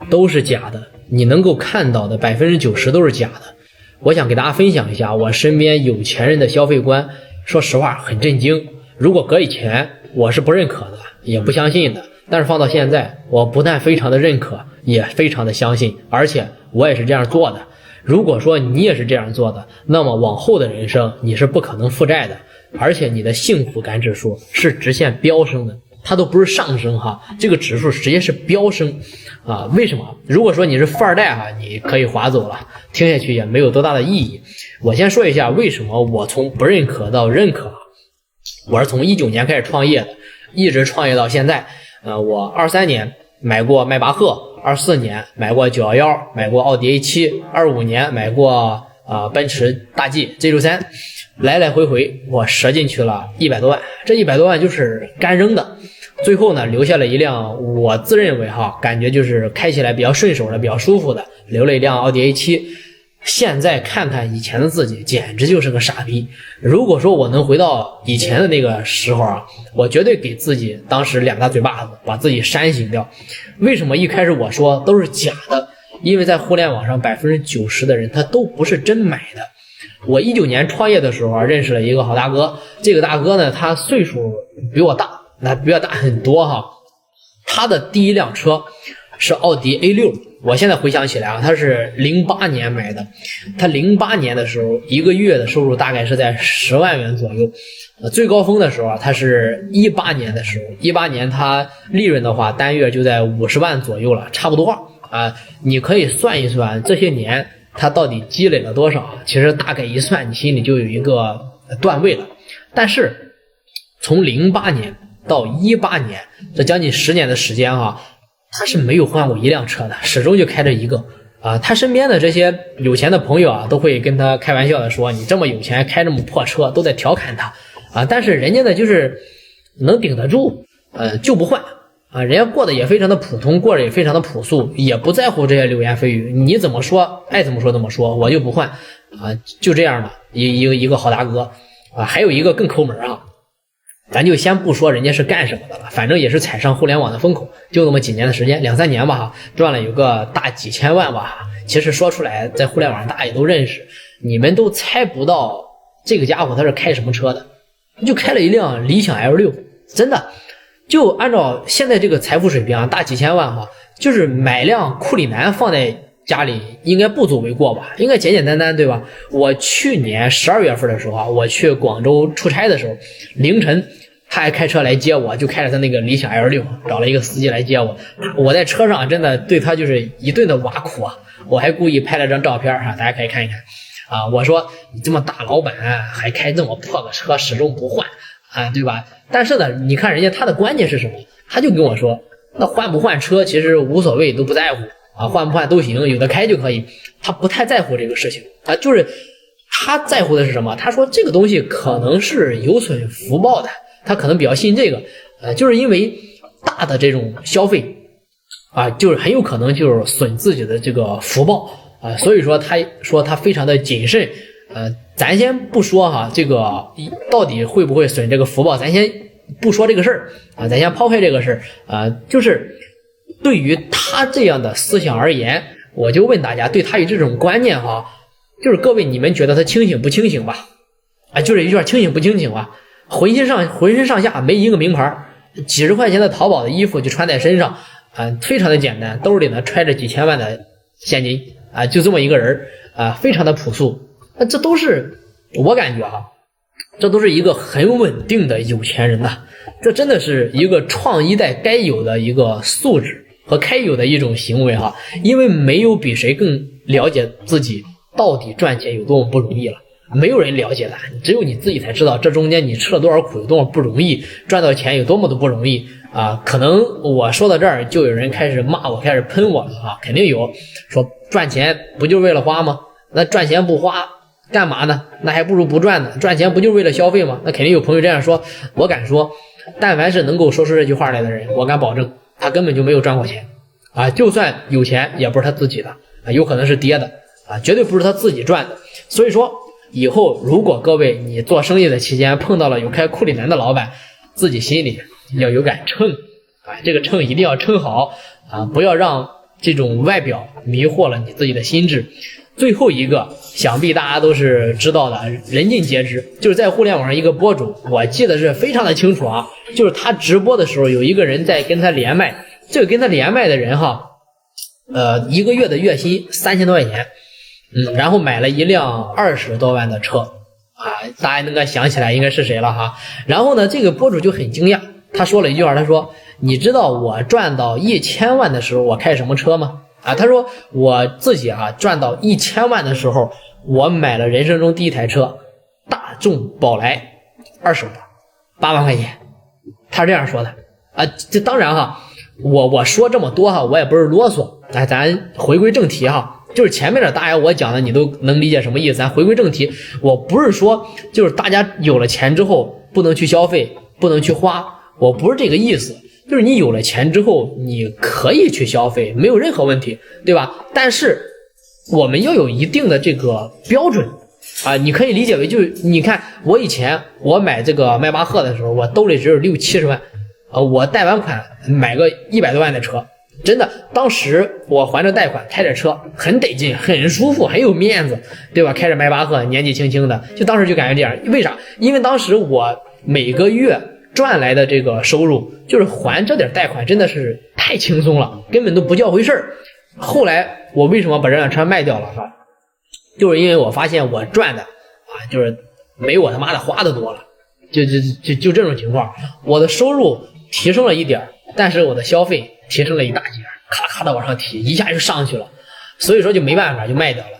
都是假的，你能够看到的90%都是假的。我想给大家分享一下我身边有钱人的消费观，说实话很震惊。如果搁以前我是不认可的，也不相信的，但是放到现在，我不但非常的认可，也非常的相信，而且我也是这样做的。如果说你也是这样做的，那么往后的人生你是不可能负债的，而且你的幸福感指数是直线飙升的，它都不是上升哈，这个指数直接是飙升啊！为什么？如果说你是富二代哈，你可以划走了，听下去也没有多大的意义。我先说一下为什么我从不认可到认可。我是从19年开始创业的，一直创业到现在。我23年买过迈巴赫，24年买过911，买过奥迪 A7，25年买过奔驰大 G G63，来来回回我折进去了100多万，这100多万就是干扔的。最后呢，留下了一辆我自认为感觉就是开起来比较顺手的、比较舒服的，留了一辆奥迪 A7。现在看看以前的自己，简直就是个傻逼。如果说我能回到以前的那个时候我绝对给自己当时2大嘴巴子，把自己扇醒掉。为什么一开始我说都是假的？因为在互联网上90%的人他都不是真买的。我19年创业的时候认识了一个好大哥，这个大哥呢，他岁数比我大，那比我大很多他的第一辆车是奥迪 A6， 我现在回想起来他是08年买的。他08年的时候一个月的收入大概是在10万元左右，最高峰的时候他是18年的时候，18年他利润的话单月就在50万左右了，差不多你可以算一算这些年他到底积累了多少，其实大概一算你心里就有一个段位了。但是从08年到18年这将近10年的时间他是没有换过一辆车的，始终就开着一个他身边的这些有钱的朋友都会跟他开玩笑的说，你这么有钱开这么破车，都在调侃他但是人家呢就是能顶得住就不换人家过得也非常的普通，过得也非常的朴素，也不在乎这些流言蜚语，你怎么说爱怎么说怎么说，我就不换就这样的一个好大哥还有一个更抠门咱就先不说人家是干什么的了，反正也是踩上互联网的风口，就那么几年的时间，2-3年吧赚了有个大几千万吧。其实说出来在互联网上大家也都认识，你们都猜不到这个家伙他是开什么车的，就开了一辆理想 L6， 真的就按照现在这个财富水平大几千万就是买辆库里南放在家里应该不足为过吧，应该简简单单对吧。我去年12月份的时候我去广州出差的时候，凌晨他还开车来接我，就开着他那个理想 L6， 找了一个司机来接我。我在车上真的对他就是一顿的挖苦我还故意拍了张照片大家可以看一看我说你这么大老板还开这么破个车始终不换对吧。但是呢你看人家他的观念是什么，他就跟我说那换不换车其实无所谓，都不在乎换不换都行，有的开就可以。他不太在乎这个事情就是他在乎的是什么，他说这个东西可能是有损福报的，他可能比较信这个就是因为大的这种消费就是很有可能就是损自己的这个福报所以说他说他非常的谨慎咱先不说这个到底会不会损这个福报，咱先不说这个事儿咱先抛开这个事儿就是对于他这样的思想而言，我就问大家，对他有这种观念就是各位你们觉得他清醒不清醒吧就是一句话，清醒不清醒吧。浑身上下没一个名牌，几十块钱的淘宝的衣服就穿在身上非常的简单，兜里呢揣着几千万的现金就这么一个人非常的朴素这都是我感觉这都是一个很稳定的有钱人这真的是一个创一代该有的一个素质和该有的一种行为因为没有比谁更了解自己到底赚钱有多么不容易了，没有人了解的，只有你自己才知道这中间你吃了多少苦，有多么不容易，赚到钱有多么的不容易可能我说到这儿就有人开始骂我，开始喷我了肯定有说赚钱不就是为了花吗？那赚钱不花干嘛呢？那还不如不赚呢。赚钱不就是为了消费吗？那肯定有朋友这样说。我敢说但凡是能够说出这句话来的人，我敢保证他根本就没有赚过钱就算有钱也不是他自己的有可能是爹的绝对不是他自己赚的。所以说以后如果各位你做生意的期间碰到了有开库里南的老板，自己心里要有杆秤这个秤一定要称好不要让这种外表迷惑了你自己的心智。最后一个想必大家都是知道的，人尽皆知，就是在互联网上一个博主，我记得是非常的清楚啊，就是他直播的时候有一个人在跟他连麦，这个跟他连麦的人哈，一个月的月薪3000多块钱，然后买了一辆20多万的车啊，大家应该想起来应该是谁了哈。然后呢，这个博主就很惊讶，他说了一句话，他说：“你知道我赚到1000万的时候我开什么车吗？”啊，他说我自己赚到1000万的时候，我买了人生中第一台车，大众宝来，2手的，8万块钱。他是这样说的啊。这当然我说这么多我也不是啰嗦，哎，咱回归正题就是前面的大家我讲的你都能理解什么意思。咱回归正题，我不是说就是大家有了钱之后不能去消费，不能去花，我不是这个意思。就是你有了钱之后，你可以去消费，没有任何问题，对吧？但是我们要有一定的这个标准啊，你可以理解为就是你看我以前我买这个迈巴赫的时候，我兜里只有60-70万，我贷完款买个100多万的车，真的，当时我还着贷款开着车很得劲，很舒服，很有面子，对吧？开着迈巴赫，年纪轻轻的，就当时就感觉这样。为啥？因为当时我每个月赚来的这个收入，就是还这点贷款，真的是太轻松了，根本都不叫回事儿。后来我为什么把这辆车卖掉了就是因为我发现我赚的就是没我他妈的花的多了，就这种情况，我的收入提升了一点，但是我的消费提升了一大截，咔咔的往上提，一下就上去了，所以说就没办法就卖掉了。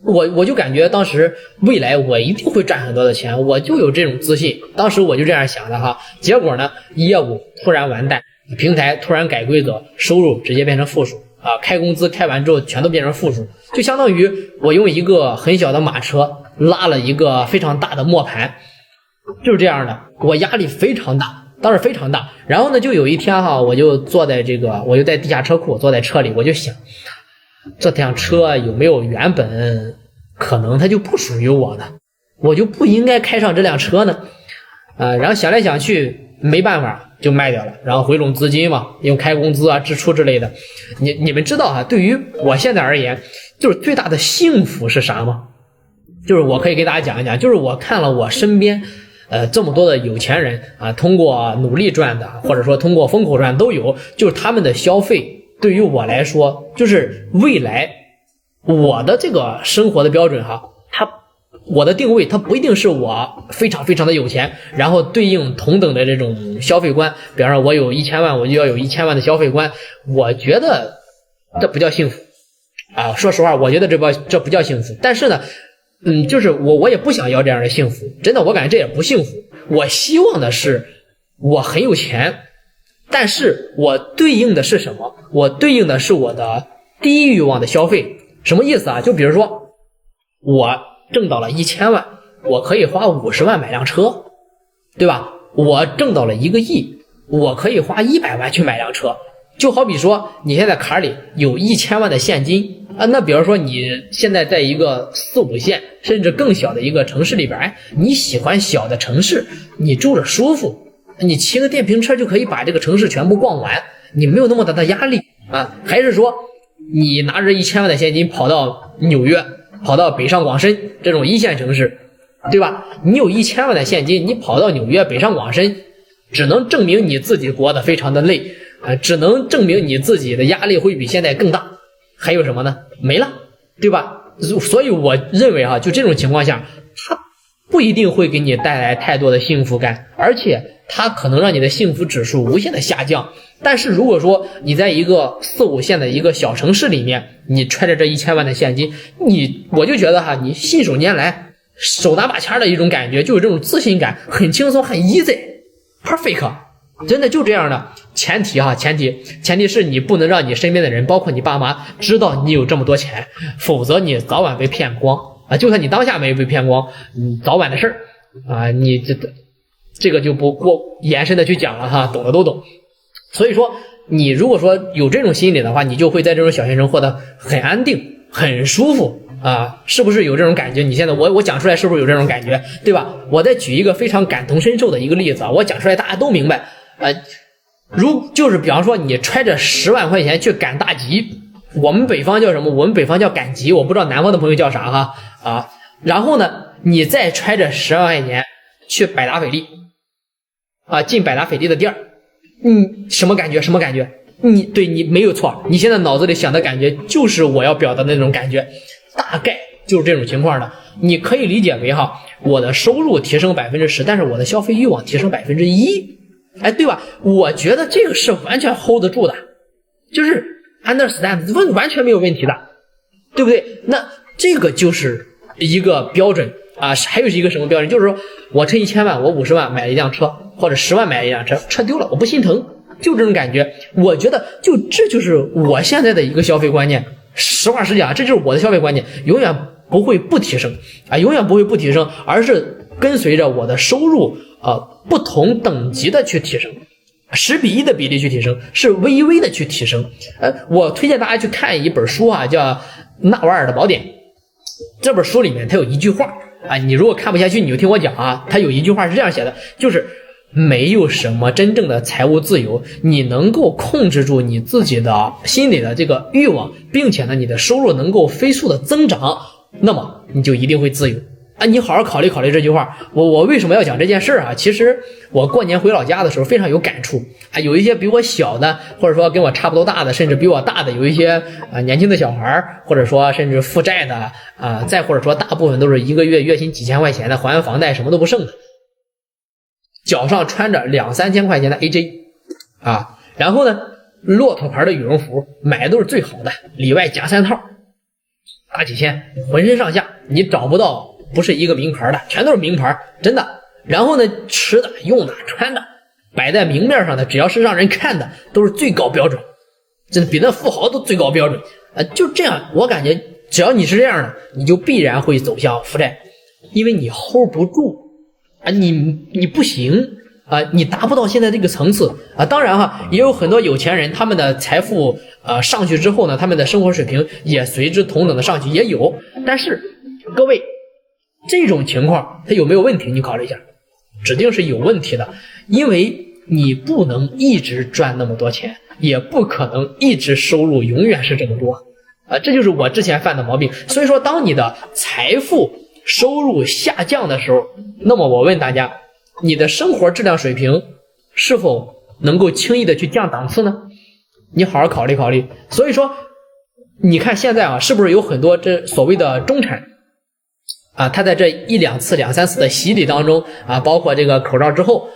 我就感觉当时未来我一定会赚很多的钱，我就有这种自信，当时我就这样想的结果呢，业务突然完蛋，平台突然改规则，收入直接变成负数开工资开完之后全都变成负数，就相当于我用一个很小的马车拉了一个非常大的磨盘，就是这样的，我压力非常大，当时非常大。然后呢，就有一天我就坐在我就在地下车库坐在车里，我就想这辆车有没有原本可能它就不属于我呢，我就不应该开上这辆车呢然后想来想去没办法就卖掉了，然后回笼资金嘛，用开工资支出之类的。你们知道对于我现在而言，就是最大的幸福是啥吗？就是我可以给大家讲一讲，就是我看了我身边这么多的有钱人通过努力赚的，或者说通过风口赚都有，就是他们的消费对于我来说，就是未来我的这个生活的标准我的定位它不一定是我非常非常的有钱，然后对应同等的这种消费观，比方说我有1000万我就要有1000万的消费观，我觉得这不叫幸福说实话，我觉得这不叫幸福。但是呢就是我也不想要这样的幸福，真的，我感觉这也不幸福。我希望的是我很有钱，但是我对应的是什么？我对应的是我的低欲望的消费。什么意思就比如说我挣到了1000万，我可以花50万买辆车，对吧？我挣到了1个亿，我可以花100万去买辆车。就好比说你现在卡里有1000万的现金那比如说你现在在一个4、5线甚至更小的一个城市里边你喜欢小的城市，你住着舒服，你骑个电瓶车就可以把这个城市全部逛完，你没有那么大的压力还是说你拿着1000万的现金跑到纽约，跑到北上广深这种1线城市，对吧？你有1000万的现金，你跑到纽约北上广深，只能证明你自己活得非常的累只能证明你自己的压力会比现在更大，还有什么呢？没了，对吧？所以我认为就这种情况下，它不一定会给你带来太多的幸福感，而且它可能让你的幸福指数无限的下降。但是如果说你在一个4、5线的一个小城市里面，你揣着这1000万的现金，我就觉得你信手拈来，手拿把掐的一种感觉，就有这种自信感，很轻松，很 easy perfect， 真的就这样的。前提是你不能让你身边的人，包括你爸妈知道你有这么多钱，否则你早晚被骗光就算你当下没被骗光，早晚的事你这个就不过延伸的去讲了懂的都懂。所以说你如果说有这种心理的话，你就会在这种小县城活得很安定很舒服是不是有这种感觉？你现在我讲出来是不是有这种感觉，对吧？我再举一个非常感同身受的一个例子我讲出来大家都明白就是比方说你揣着10万块钱去赶大集，我们北方叫什么？我们北方叫赶集，我不知道南方的朋友叫啥哈啊。然后呢，你再揣着10万块钱去百达翡丽啊，进百达翡丽的店儿，什么感觉？什么感觉？你没有错，你现在脑子里想的感觉就是我要表达的那种感觉，大概就是这种情况的。你可以理解为哈，我的收入提升10%，但是我的消费欲望提升1%，哎，对吧？我觉得这个是完全 hold 得住的，就是 understand 完全没有问题的，对不对？那这个就是一个标准啊，还有一个什么标准？就是说我趁1000万，我50万买一辆车，或者10万买一辆车，车丢了我不心疼，就这种感觉。我觉得这就是我现在的一个消费观念。实话实讲，这就是我的消费观念，永远不会不提升啊，永远不会不提升，而是跟随着我的收入不同等级的去提升，10:1的比例去提升，是微微的去提升。我推荐大家去看一本书啊，叫《纳瓦尔的宝典》。这本书里面它有一句话啊，你如果看不下去，你就听我讲啊。它有一句话是这样写的，就是没有什么真正的财务自由，你能够控制住你自己的心理的这个欲望，并且呢，你的收入能够飞速的增长，那么你就一定会自由啊！你好好考虑考虑这句话。我为什么要讲这件事啊？其实我过年回老家的时候非常有感触啊，有一些比我小的，或者说跟我差不多大的，甚至比我大的，有一些年轻的小孩，或者说甚至负债的再或者说大部分都是一个月月薪几千块钱的，还完房贷什么都不剩的，脚上穿着2-3千块钱的 AJ 啊，然后呢，骆驼牌的羽绒服买的都是最好的，里外加3套，大几千，浑身上下你找不到不是一个名牌的，全都是名牌，真的。然后呢，吃的、用的、穿的，摆在明面上的，只要是让人看的，都是最高标准，真的比那富豪都最高标准就这样，我感觉只要你是这样的，你就必然会走向负债，因为你 hold 不住你不行你达不到现在这个层次当然哈，也有很多有钱人，他们的财富上去之后呢，他们的生活水平也随之同等的上去，也有。但是各位，这种情况它有没有问题？你考虑一下，指定是有问题的，因为你不能一直赚那么多钱，也不可能一直收入永远是这么多这就是我之前犯的毛病。所以说，当你的财富收入下降的时候，那么我问大家，你的生活质量水平是否能够轻易的去降档次呢？你好好考虑考虑。所以说你看现在是不是有很多这所谓的中产他在这1-2次、2-3次的洗礼当中包括这个口罩之后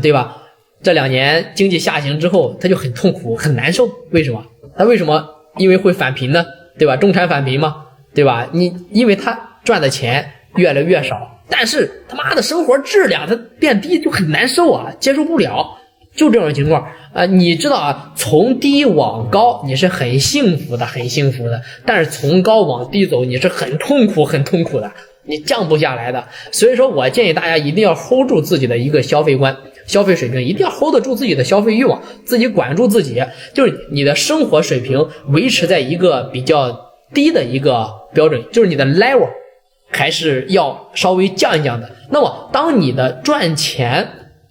对吧？这2年经济下行之后，他就很痛苦、很难受。为什么？他为什么？因为会返贫呢？对吧？中产返贫嘛，对吧？因为他赚的钱越来越少，但是他妈的生活质量它变低，就很难受接受不了，就这种情况你知道从低往高你是很幸福的，很幸福的，但是从高往低走你是很痛苦，很痛苦的，你降不下来的。所以说我建议大家一定要 hold 住自己的一个消费观、消费水平，一定要 hold 得住自己的消费欲望，自己管住自己，就是你的生活水平维持在一个比较低的一个标准，就是你的 level还是要稍微降一降的。那么当你的赚钱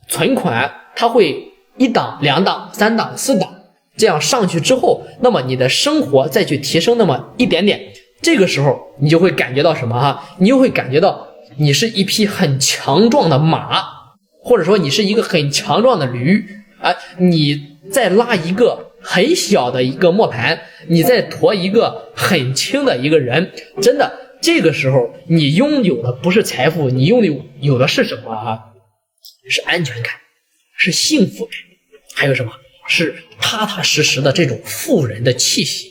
存款它会1档、2档、3档、4档这样上去之后，那么你的生活再去提升那么一点点，这个时候你就会感觉到什么你就会感觉到你是一匹很强壮的马，或者说你是一个很强壮的驴你再拉一个很小的一个磨盘，你再驮一个很轻的一个人，真的这个时候你拥有的不是财富，你拥有的是什么是安全感，是幸福感，还有什么？是踏踏实实的这种富人的气息，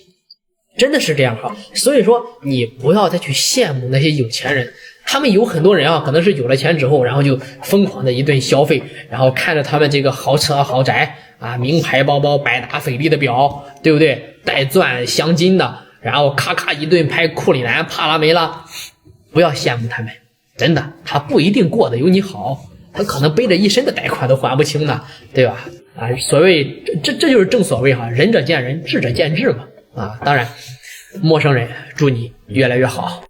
真的是这样所以说你不要再去羡慕那些有钱人，他们有很多人可能是有了钱之后，然后就疯狂的一顿消费，然后看着他们这个豪车豪宅名牌包包、百达翡丽的表，对不对？带钻镶金的，然后咔咔一顿拍库里南、帕拉梅拉，不要羡慕他们，真的，他不一定过得有你好，他可能背着一身的贷款都还不清呢，对吧？所谓这就是正所谓仁者见仁，智者见智嘛当然，陌生人祝你越来越好。